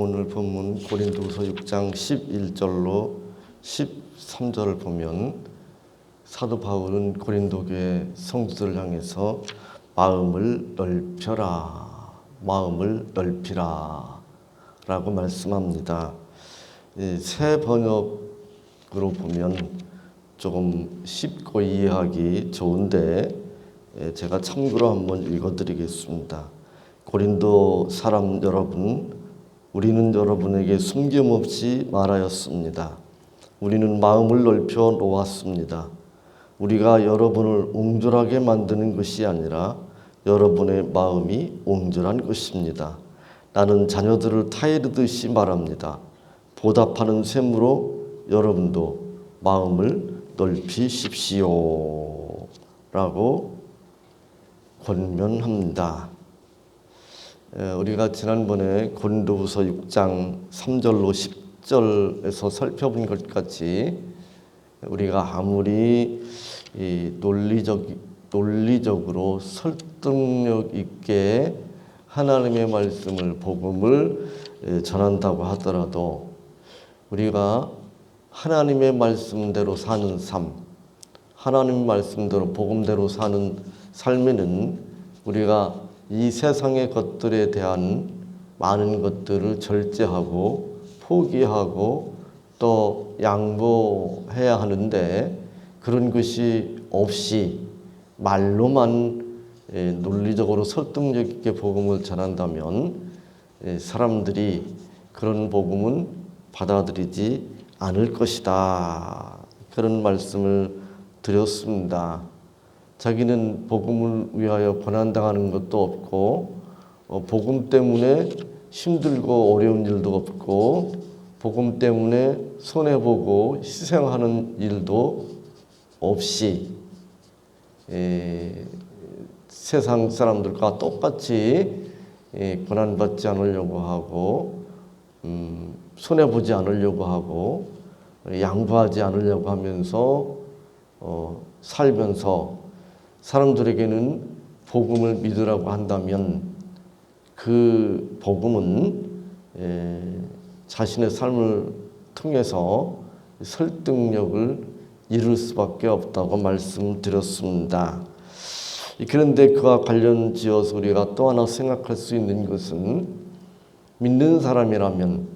오늘 본문 고린도후서 6장 11절로 13절을 보면 사도 바울은 고린도 교회 성도들을 향해서 마음을 넓혀라, 마음을 넓히라 라고 말씀합니다. 새 번역으로 보면 조금 쉽고 이해하기 좋은데 제가 참고로 한번 읽어드리겠습니다. 고린도 사람 여러분, 우리는 여러분에게 숨김없이 말하였습니다. 우리는 마음을 넓혀 놓았습니다. 우리가 여러분을 옹졸하게 만드는 것이 아니라 여러분의 마음이 옹졸한 것입니다. 나는 자녀들을 타이르듯이 말합니다. 보답하는 셈으로 여러분도 마음을 넓히십시오 라고 권면합니다. 우리가 지난번에 고린도후서 6장 3절로 10절에서 살펴본 것 같이 우리가 아무리 논리적으로 설득력 있게 하나님의 말씀을, 복음을 전한다고 하더라도 우리가 하나님의 말씀대로 사는 삶, 하나님의 말씀대로 복음대로 사는 삶에는 우리가 이 세상의 것들에 대한 많은 것들을 절제하고 포기하고 또 양보해야 하는데, 그런 것이 없이 말로만 논리적으로 설득력 있게 복음을 전한다면 사람들이 그런 복음은 받아들이지 않을 것이다, 그런 말씀을 드렸습니다. 자기는 복음을 위하여 고난당하는 것도 없고 복음 때문에 힘들고 어려운 일도 없고 복음 때문에 손해보고 희생하는 일도 없이 세상 사람들과 똑같이 고난받지 않으려고 하고 손해보지 않으려고 하고 양보하지 않으려고 하면서 살면서 사람들에게는 복음을 믿으라고 한다면 그 복음은 자신의 삶을 통해서 설득력을 이룰 수밖에 없다고 말씀드렸습니다. 그런데 그와 관련지어서 우리가 또 하나 생각할 수 있는 것은, 믿는 사람이라면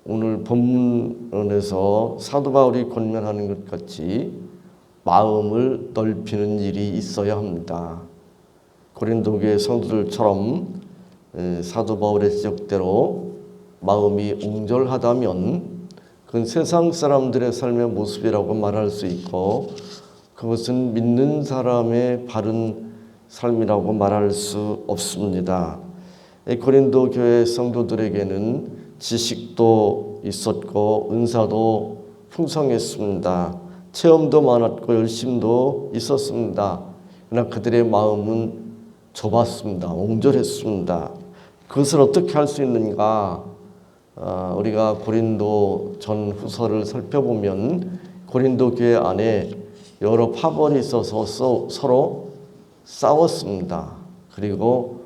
오늘 본문에서 사도 바울이 권면하는 것 같이 마음을 넓히는 일이 있어야 합니다. 고린도 교회 성도들처럼 사도 바울의 지적대로 마음이 옹졸하다면 그건 세상 사람들의 삶의 모습이라고 말할 수 있고, 그것은 믿는 사람의 바른 삶이라고 말할 수 없습니다. 고린도 교회 성도들에게는 지식도 있었고 은사도 풍성했습니다. 체험도 많았고 열심도 있었습니다. 그러나 그들의 마음은 좁았습니다. 옹졸했습니다. 그것을 어떻게 할 수 있는가? 우리가 고린도 전 후서를 살펴보면 고린도 교회 안에 여러 파벌이 있어서 서로 싸웠습니다. 그리고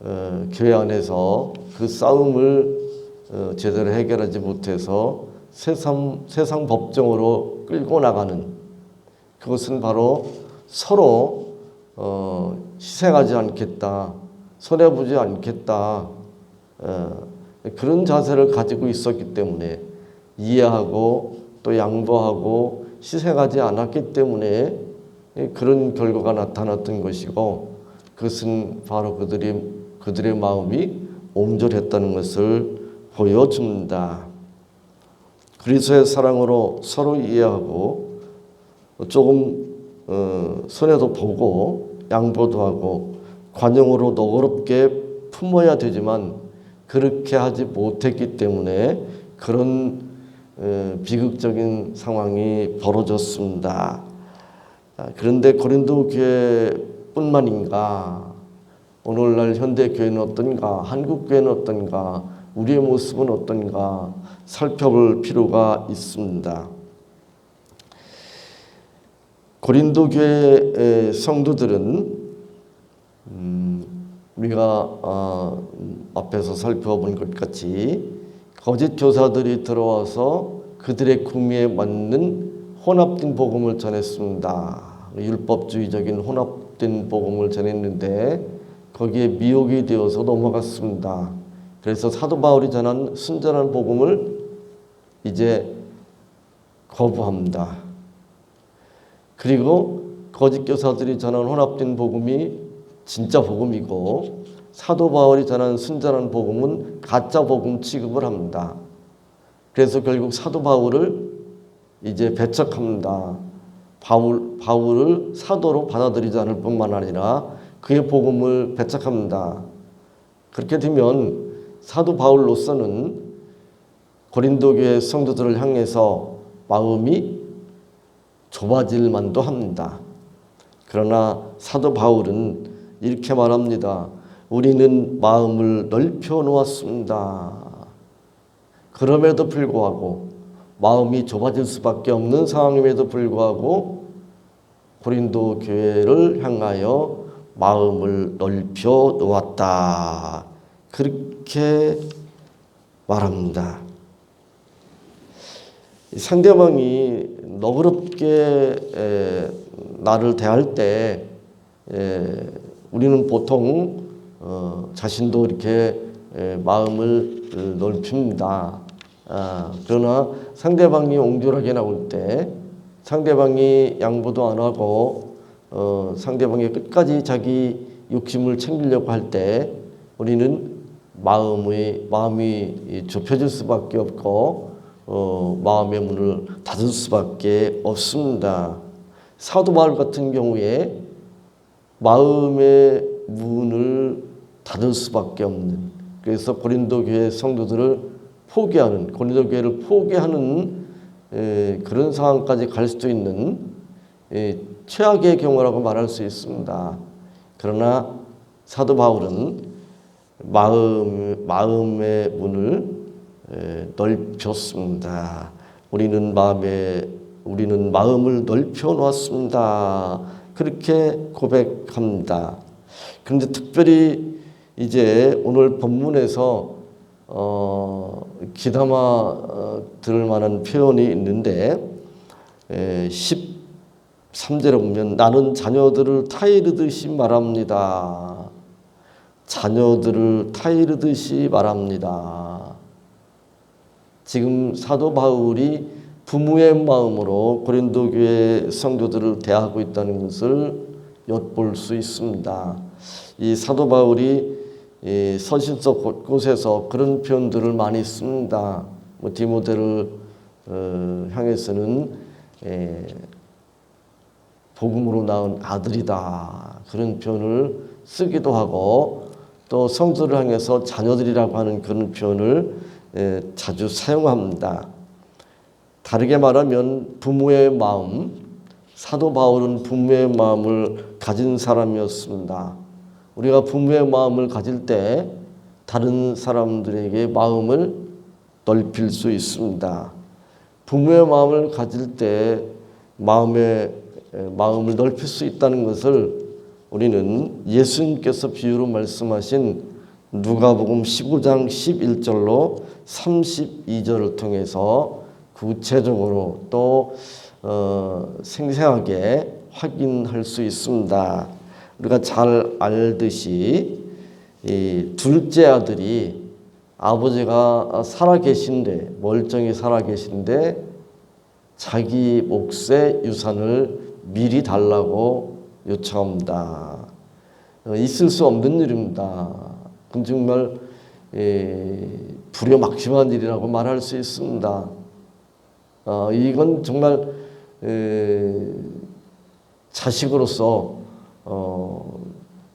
교회 안에서 그 싸움을 제대로 해결하지 못해서 세상 법정으로 끌고 나가는, 그것은 바로 서로 희생하지 않겠다, 손해보지 않겠다, 그런 자세를 가지고 있었기 때문에, 이해하고 또 양보하고 희생하지 않았기 때문에 그런 결과가 나타났던 것이고, 그것은 바로 그들의 마음이 옹졸했다는 것을 보여줍니다. 그리스도의 사랑으로 서로 이해하고 조금 손해도 보고 양보도 하고 관용으로 너그럽게 품어야 되지만 그렇게 하지 못했기 때문에 그런 비극적인 상황이 벌어졌습니다. 그런데 고린도 교회뿐만인가, 오늘날 현대 교회는 어떤가, 한국 교회는 어떤가, 우리의 모습은 어떤가 살펴볼 필요가 있습니다. 고린도 교회 성도들은 우리가 앞에서 살펴본 것 같이 거짓 교사들이 들어와서 그들의 구미에 맞는 혼합된 복음을 전했습니다. 율법주의적인 혼합된 복음을 전했는데 거기에 미혹이 되어서 넘어갔습니다. 그래서 사도 바울이 전한 순전한 복음을 이제 거부합니다. 그리고 거짓 교사들이 전한 혼합된 복음이 진짜 복음이고 사도 바울이 전한 순전한 복음은 가짜 복음 취급을 합니다. 그래서 결국 사도 바울을 이제 배척합니다. 바울을 사도로 받아들이지 않을 뿐만 아니라 그의 복음을 배척합니다. 그렇게 되면 사도 바울로서는 고린도 교회 성도들을 향해서 마음이 좁아질 만도 합니다. 그러나 사도 바울은 이렇게 말합니다. 우리는 마음을 넓혀 놓았습니다. 그럼에도 불구하고 마음이 좁아질 수밖에 없는 상황임에도 불구하고 고린도 교회를 향하여 마음을 넓혀 놓았다. 그렇게 말합니다. 상대방이 너그럽게 나를 대할 때 우리는 보통 자신도 이렇게 마음을 넓힙니다. 그러나 상대방이 옹졸하게 나올 때 상대방이 양보도 안 하고 상대방이 끝까지 자기 욕심을 챙기려고 할 때 우리는 마음이 좁혀질 수밖에 없고 마음의 문을 닫을 수밖에 없습니다. 사도 바울 같은 경우에 마음의 문을 닫을 수밖에 없는, 그래서 고린도 교회 성도들을 포기하는, 고린도 교회를 포기하는 그런 상황까지 갈 수도 있는 최악의 경우라고 말할 수 있습니다. 그러나 사도 바울은 마음의 문을 넓혔습니다. 우리는 마음을 넓혀 놓았습니다. 그렇게 고백합니다. 그런데 특별히 이제 오늘 본문에서 귀담아 들을 만한 표현이 있는데 13절에 보면 나는 자녀들을 타이르듯이 말합니다. 자녀들을 타이르듯이 말합니다. 지금 사도 바울이 부모의 마음으로 고린도 교회 성도들을 대하고 있다는 것을 엿볼 수 있습니다. 이 사도 바울이 서신서 곳곳에서 그런 표현들을 많이 씁니다. 디모데를 향해서는 복음으로 낳은 아들이다, 그런 표현을 쓰기도 하고, 또 성도를 향해서 자녀들이라고 하는 그런 표현을 자주 사용합니다. 다르게 말하면 부모의 마음, 사도 바울은 부모의 마음을 가진 사람이었습니다. 우리가 부모의 마음을 가질 때 다른 사람들에게 마음을 넓힐 수 있습니다. 부모의 마음을 가질 때 마음을 넓힐 수 있다는 것을 우리는 예수님께서 비유로 말씀하신 누가복음 15장 11절로 32절을 통해서 구체적으로 또 생생하게 확인할 수 있습니다. 우리가 잘 알듯이 이 둘째 아들이 아버지가 살아계신데, 멀쩡히 살아계신데 자기 몫의 유산을 미리 달라고 요청합니다. 있을 수 없는 일입니다. 그건 정말 불효막심한 일이라고 말할 수 있습니다. 이건 정말 자식으로서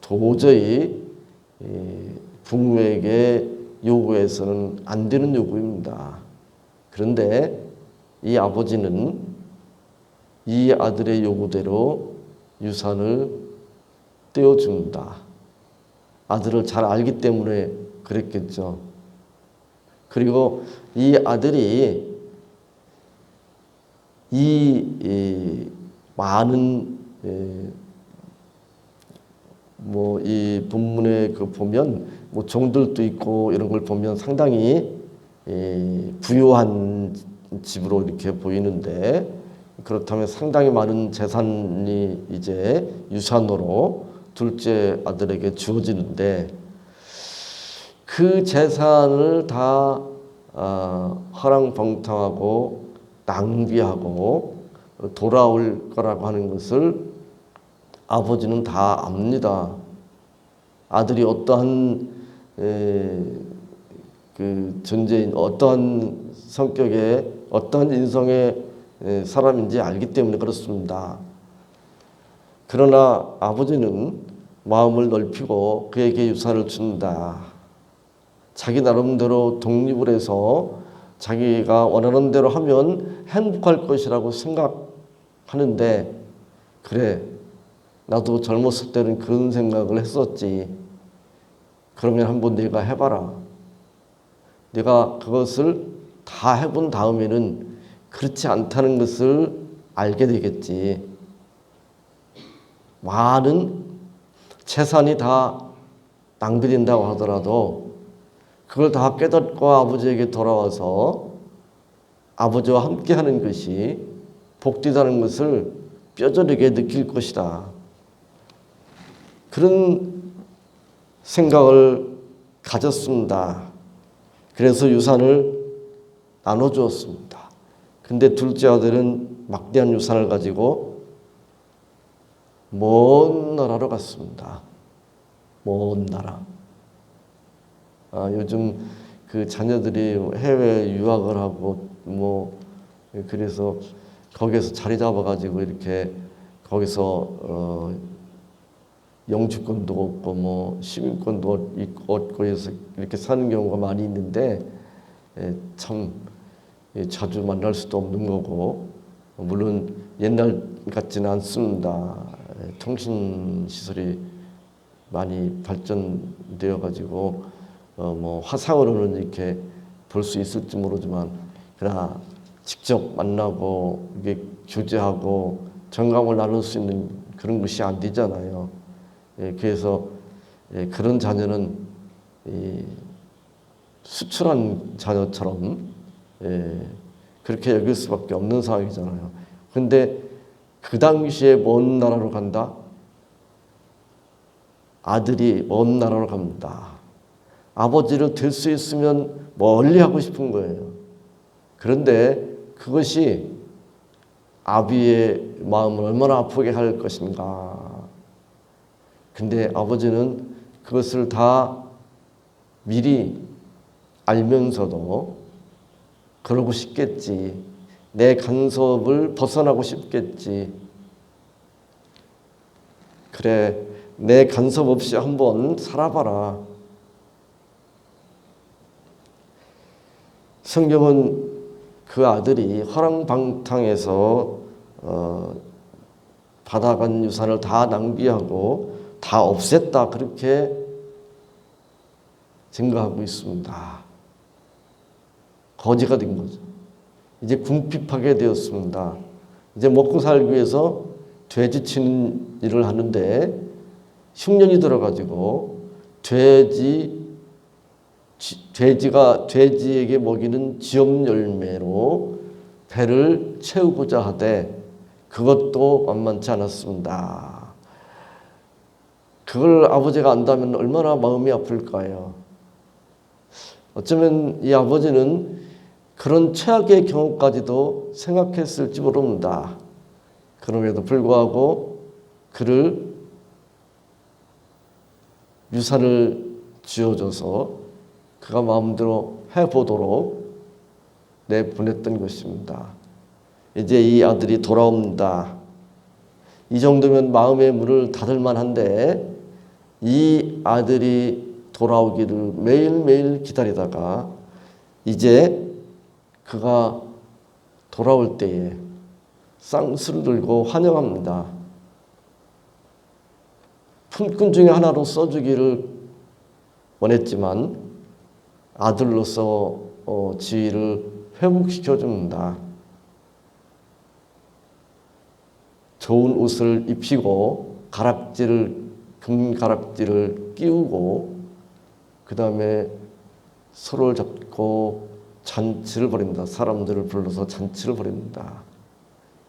도저히 부모에게 요구해서는 안 되는 요구입니다. 그런데 이 아버지는 이 아들의 요구대로 유산을 떼어줍니다. 아들을 잘 알기 때문에 그랬겠죠. 그리고 이 아들이 이 많은 뭐 이 본문에 그 보면 뭐 종들도 있고 이런 걸 보면 상당히 부유한 집으로 이렇게 보이는데, 그렇다면 상당히 많은 재산이 이제 유산으로 둘째 아들에게 주어지는데, 그 재산을 다 허랑방탕하고 낭비하고 돌아올 거라고 하는 것을 아버지는 다 압니다. 아들이 어떠한 그 존재인, 어떠한 성격의, 어떠한 인성의 사람인지 알기 때문에 그렇습니다. 그러나 아버지는 마음을 넓히고 그에게 유산을 준다. 자기 나름대로 독립을 해서 자기가 원하는 대로 하면 행복할 것이라고 생각하는데, 그래, 나도 젊었을 때는 그런 생각을 했었지. 그러면 한번 네가 해봐라. 내가 그것을 다 해본 다음에는 그렇지 않다는 것을 알게 되겠지. 많은 재산이 다 낭비된다고 하더라도 그걸 다 깨닫고 아버지에게 돌아와서 아버지와 함께하는 것이 복되다는 것을 뼈저리게 느낄 것이다. 그런 생각을 가졌습니다. 그래서 유산을 나눠주었습니다. 근데 둘째 아들은 막대한 유산을 가지고 먼 나라로 갔습니다. 먼 나라. 요즘 그 자녀들이 해외 유학을 하고 뭐 그래서 거기서 자리 잡아가지고 이렇게 거기서 영주권도 얻고 뭐 시민권도 얻고 해서 이렇게 사는 경우가 많이 있는데, 참 자주 만날 수도 없는 거고, 물론 옛날 같지는 않습니다. 통신 시설이 많이 발전되어 가지고 뭐 화상으로는 이렇게 볼 수 있을지 모르지만, 그러나 직접 만나고 이게 교제하고 정감을 나눌 수 있는 그런 것이 안 되잖아요. 그래서 그런 자녀는 수출한 자녀처럼 그렇게 여길 수밖에 없는 상황이잖아요. 근데 그 당시에 먼 나라로 간다? 아들이 먼 나라로 갑니다. 아버지를 될 수 있으면 멀리 하고 싶은 거예요. 그런데 그것이 아비의 마음을 얼마나 아프게 할 것인가. 근데 아버지는 그것을 다 미리 알면서도 그러고 싶겠지. 내 간섭을 벗어나고 싶겠지. 그래, 내 간섭 없이 한번 살아봐라. 성경은 그 아들이 허랑방탕해서 받아간 유산을 다 낭비하고 다 없앴다, 그렇게 증거하고 있습니다. 거지가 된 거죠. 이제 궁핍하게 되었습니다. 이제 먹고 살기 위해서 돼지 치는 일을 하는데 흉년이 들어가지고 돼지가 돼지에게 먹이는 지엽 열매로 배를 채우고자 하되 그것도 만만치 않았습니다. 그걸 아버지가 안다면 얼마나 마음이 아플까요? 어쩌면 이 아버지는 그런 최악의 경우까지도 생각했을지 모릅니다. 그럼에도 불구하고 그를 유산을 쥐어줘서 그가 마음대로 해보도록 내보냈던 것입니다. 이제 이 아들이 돌아옵니다. 이 정도면 마음의 문을 닫을 만한데 이 아들이 돌아오기를 매일매일 기다리다가 이제 그가 돌아올 때에 쌍수를 들고 환영합니다. 품꾼 중에 하나로 써주기를 원했지만 아들로서 지위를 회복시켜줍니다. 좋은 옷을 입히고 가락지를 금가락지를 끼우고 그 다음에 서로를 잡고 잔치를 벌입니다. 사람들을 불러서 잔치를 벌입니다.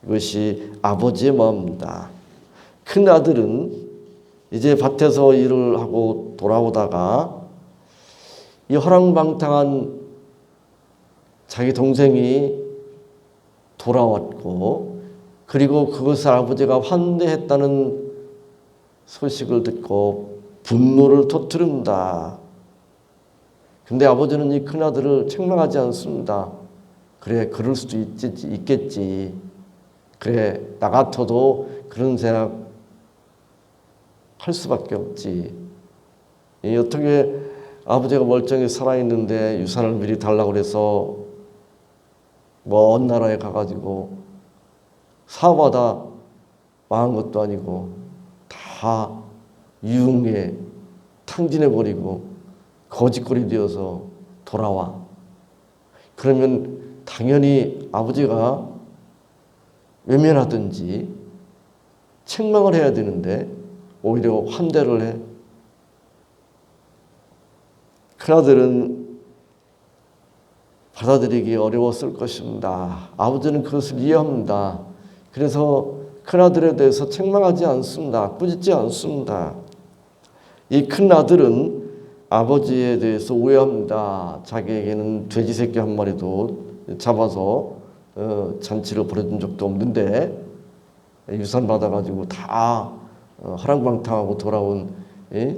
이것이 아버지의 마음입니다. 큰 아들은 이제 밭에서 일을 하고 돌아오다가 이 허랑방탕한 자기 동생이 돌아왔고 그리고 그것을 아버지가 환대했다는 소식을 듣고 분노를 터뜨립니다. 근데 아버지는 이 큰아들을 책망하지 않습니다. 그래, 그럴 수도 있겠지. 그래, 나 같아도 그런 생각 할 수밖에 없지. 어떻게 아버지가 멀쩡히 살아있는데 유산을 미리 달라고 그래서 먼 나라에 가가지고 사업하다 망한 것도 아니고 다 유흥에 탕진해버리고 거짓거리 되어서 돌아와. 그러면 당연히 아버지가 외면하든지 책망을 해야 되는데 오히려 환대를 해. 큰아들은 받아들이기 어려웠을 것입니다. 아버지는 그것을 이해합니다. 그래서 큰아들에 대해서 책망하지 않습니다. 꾸짖지 않습니다. 이 큰아들은 아버지에 대해서 오해합니다. 자기에게는 돼지 새끼 한 마리도 잡아서 잔치를 벌여준 적도 없는데 유산 받아가지고 다 허랑방탕하고 돌아온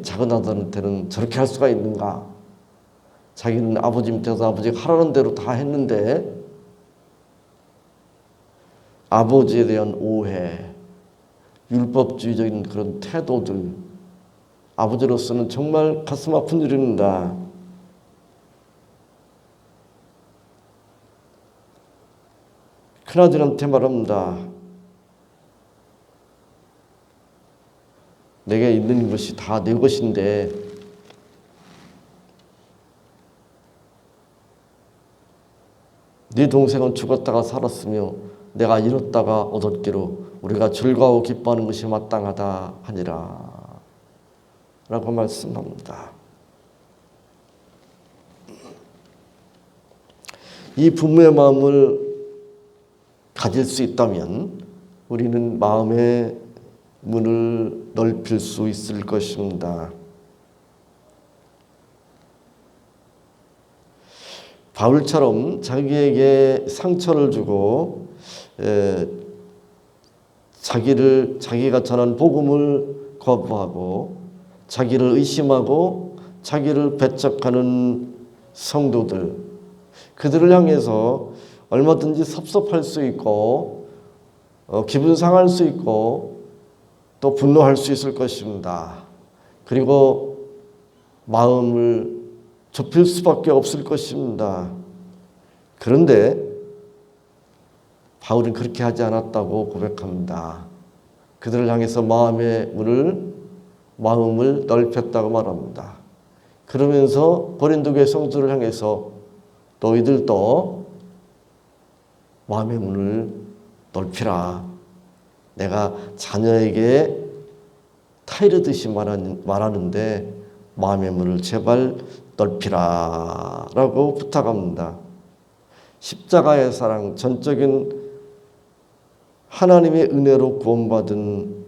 작은 아들한테는 저렇게 할 수가 있는가. 자기는 아버지 밑에서 아버지가 하라는 대로 다 했는데 아버지에 대한 오해, 율법주의적인 그런 태도들, 아버지로서는 정말 가슴 아픈 일입니다. 큰아들한테 말합니다. 내게 있는 것이 다 내 것인데 네 동생은 죽었다가 살았으며 내가 잃었다가 얻었기로 우리가 즐거워 기뻐하는 것이 마땅하다 하니라 라고 말씀합니다. 이 부모의 마음을 가질 수 있다면 우리는 마음의 문을 넓힐 수 있을 것입니다. 바울처럼 자기에게 상처를 주고 자기가 전한 복음을 거부하고 자기를 의심하고 자기를 배척하는 성도들, 그들을 향해서 얼마든지 섭섭할 수 있고 기분 상할 수 있고 또 분노할 수 있을 것입니다. 그리고 마음을 좁힐 수밖에 없을 것입니다. 그런데 바울은 그렇게 하지 않았다고 고백합니다. 그들을 향해서 마음을 넓혔다고 말합니다. 그러면서 고린도 교회 성도를 향해서 너희들도 마음의 문을 넓히라. 내가 자녀에게 타이르듯이 말하는데 마음의 문을 제발 넓히라 라고 부탁합니다. 십자가의 사랑, 전적인 하나님의 은혜로 구원받은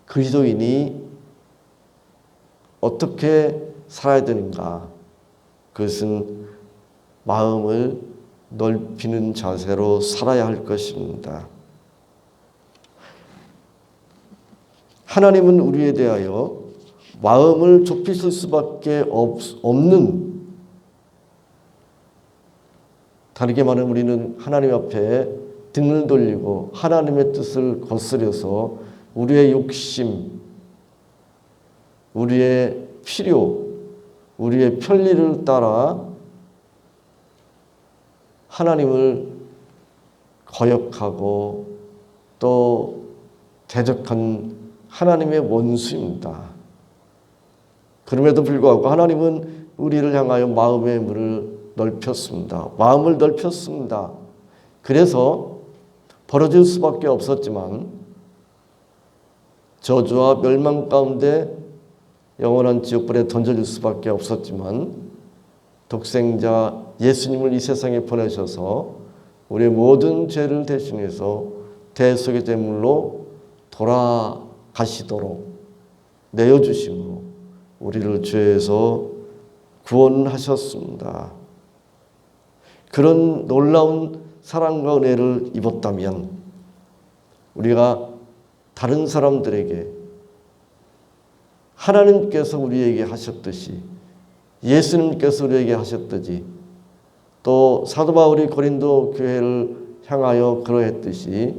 그리스도인이 어떻게 살아야 되는가? 그것은 마음을 넓히는 자세로 살아야 할 것입니다. 하나님은 우리에 대하여 마음을 좁히실 수밖에 없는, 다르게 말하면 우리는 하나님 앞에 등을 돌리고 하나님의 뜻을 거스려서 우리의 욕심, 우리의 필요, 우리의 편리를 따라 하나님을 거역하고 또 대적한 하나님의 원수입니다. 그럼에도 불구하고 하나님은 우리를 향하여 마음의 문을 넓혔습니다. 마음을 넓혔습니다. 그래서 벌어질 수밖에 없었지만 저주와 멸망 가운데 영원한 지옥불에 던져질 수밖에 없었지만 독생자 예수님을 이 세상에 보내셔서 우리의 모든 죄를 대신해서 대속의 제물로 돌아가시도록 내어주심으로 우리를 죄에서 구원하셨습니다. 그런 놀라운 사랑과 은혜를 입었다면 우리가 다른 사람들에게 하나님께서 우리에게 하셨듯이 예수님께서 우리에게 하셨듯이 또 사도 바울이 고린도 교회를 향하여 그러했듯이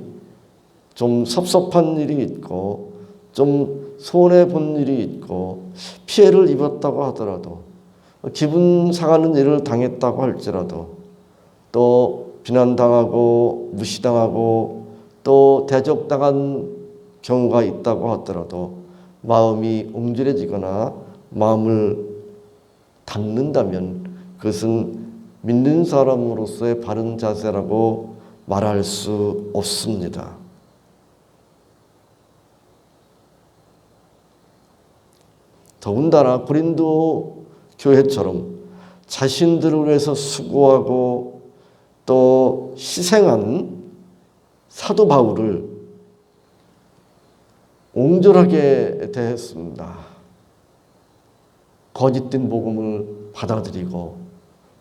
좀 섭섭한 일이 있고 좀 손해본 일이 있고 피해를 입었다고 하더라도 기분 상하는 일을 당했다고 할지라도 또 비난당하고 무시당하고 또 대적당한 경우가 있다고 하더라도 마음이 옹졸해지거나 마음을 닫는다면 그것은 믿는 사람으로서의 바른 자세라고 말할 수 없습니다. 더군다나 고린도 교회처럼 자신들을 위해서 수고하고 또 희생한 사도 바울을 옹졸하게 대했습니다. 거짓된 복음을 받아들이고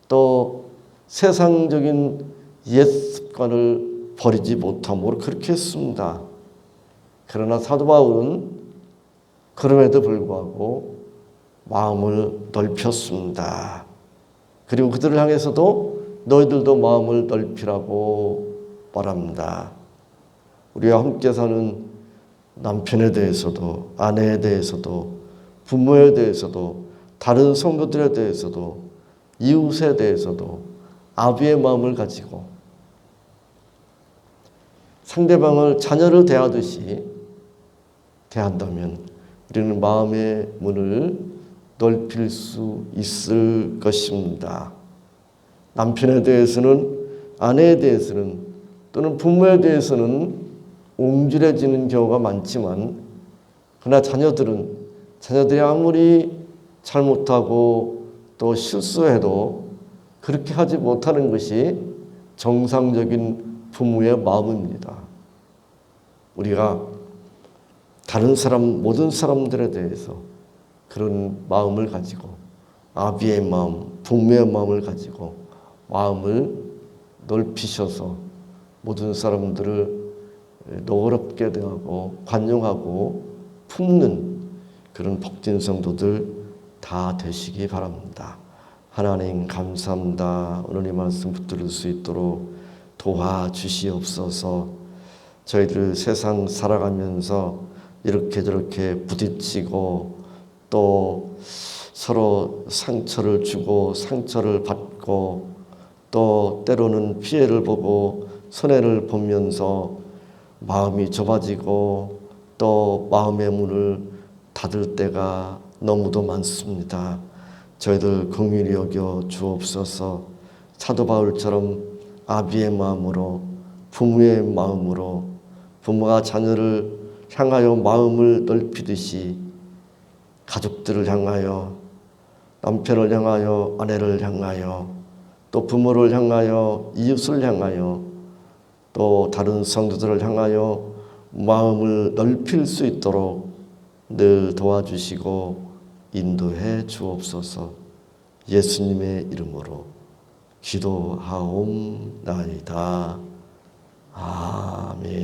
또 세상적인 옛 습관을 버리지 못함으로 그렇게 했습니다. 그러나 사도 바울은 그럼에도 불구하고 마음을 넓혔습니다. 그리고 그들을 향해서도 너희들도 마음을 넓히라고 말합니다. 우리와 함께 사는 남편에 대해서도 아내에 대해서도 부모에 대해서도 다른 성도들에 대해서도 이웃에 대해서도 아비의 마음을 가지고 상대방을 자녀를 대하듯이 대한다면 우리는 마음의 문을 넓힐 수 있을 것입니다. 남편에 대해서는 아내에 대해서는 또는 부모에 대해서는 옹졸해지는 경우가 많지만 그러나 자녀들이 아무리 잘못하고 또 실수해도 그렇게 하지 못하는 것이 정상적인 부모의 마음입니다. 우리가 다른 사람, 모든 사람들에 대해서 그런 마음을 가지고 아비의 마음, 부모의 마음을 가지고 마음을 넓히셔서 모든 사람들을 너그럽게 대하고 관용하고 품는 그런 복된 성도들 다 되시기 바랍니다. 하나님 감사합니다. 오늘 이 말씀 붙들을 수 있도록 도와주시옵소서. 저희들 세상 살아가면서 이렇게 저렇게 부딪히고 또 서로 상처를 주고 상처를 받고 또 때로는 피해를 보고 손해를 보면서 마음이 좁아지고 또 마음의 문을 닫을 때가 너무도 많습니다. 저희들 긍휼히 여겨 주옵소서. 사도 바울처럼 아비의 마음으로 부모의 마음으로 부모가 자녀를 향하여 마음을 넓히듯이 가족들을 향하여 남편을 향하여 아내를 향하여 또 부모를 향하여 이웃을 향하여 또 다른 성도들을 향하여 마음을 넓힐 수 있도록 늘 도와주시고 인도해 주옵소서. 예수님의 이름으로 기도하옵나이다. 아멘.